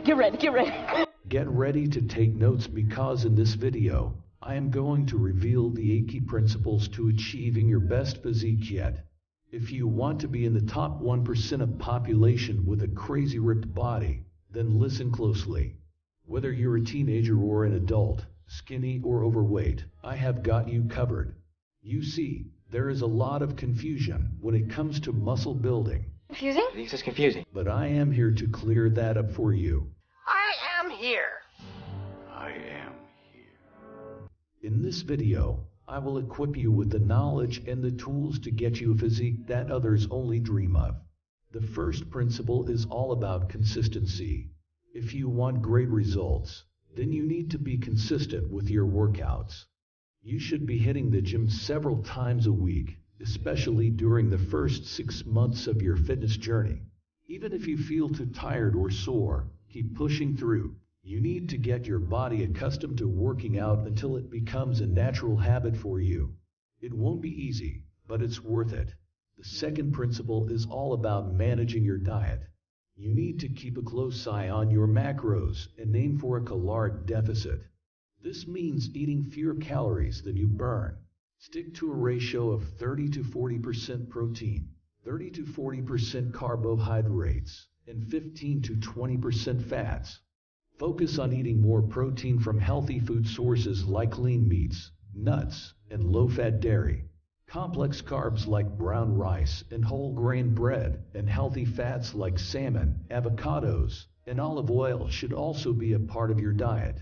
Get ready, get ready. Get ready to take notes because in this video, I am going to reveal the 8 key principles to achieving your best physique yet. If you want to be in the top 1% of population with a crazy ripped body, then listen closely. Whether you're a teenager or an adult, skinny or overweight, I have got you covered. You see, there is a lot of confusion when it comes to muscle building. Confusing? This is confusing. But I am here to clear that up for you. I am here. In this video, I will equip you with the knowledge and the tools to get you a physique that others only dream of. The first principle is all about consistency. If you want great results, then you need to be consistent with your workouts. You should be hitting the gym several times a week, especially during the first 6 months of your fitness journey. Even if you feel too tired or sore, keep pushing through. You need to get your body accustomed to working out until it becomes a natural habit for you. It won't be easy, but it's worth it. The second principle is all about managing your diet. You need to keep a close eye on your macros and aim for a caloric deficit. This means eating fewer calories than you burn. Stick to a ratio of 30 to 40% protein, 30 to 40% carbohydrates, and 15 to 20% fats. Focus on eating more protein from healthy food sources like lean meats, nuts, and low-fat dairy. Complex carbs like brown rice and whole grain bread, and healthy fats like salmon, avocados, and olive oil should also be a part of your diet.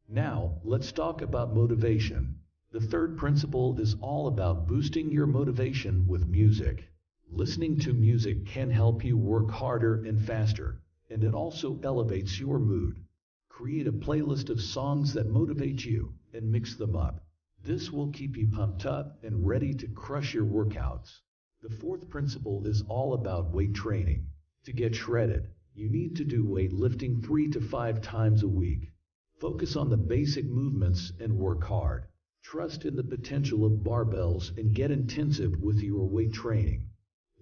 Now, let's talk about motivation. The third principle is all about boosting your motivation with music. Listening to music can help you work harder and faster, and it also elevates your mood. Create a playlist of songs that motivate you and mix them up. This will keep you pumped up and ready to crush your workouts. The fourth principle is all about weight training. To get shredded, you need to do weightlifting 3 to 5 times a week. Focus on the basic movements and work hard. Trust in the potential of barbells and get intensive with your weight training.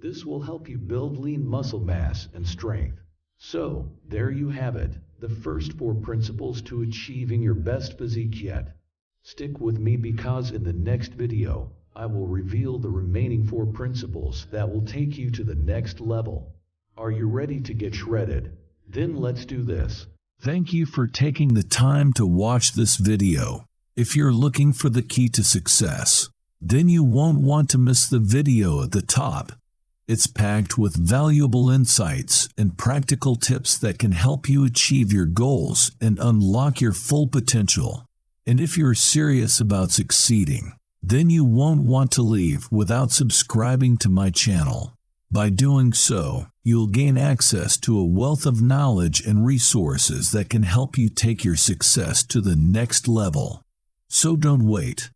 This will help you build lean muscle mass and strength. So, there you have it, the first 4 principles to achieving your best physique yet. Stick with me because in the next video, I will reveal the remaining 4 principles that will take you to the next level. Are you ready to get shredded? Then let's do this. Thank you for taking the time to watch this video. If you're looking for the key to success, then you won't want to miss the video at the top. It's packed with valuable insights and practical tips that can help you achieve your goals and unlock your full potential. And if you're serious about succeeding, then you won't want to leave without subscribing to my channel. By doing so, you'll gain access to a wealth of knowledge and resources that can help you take your success to the next level. So don't wait.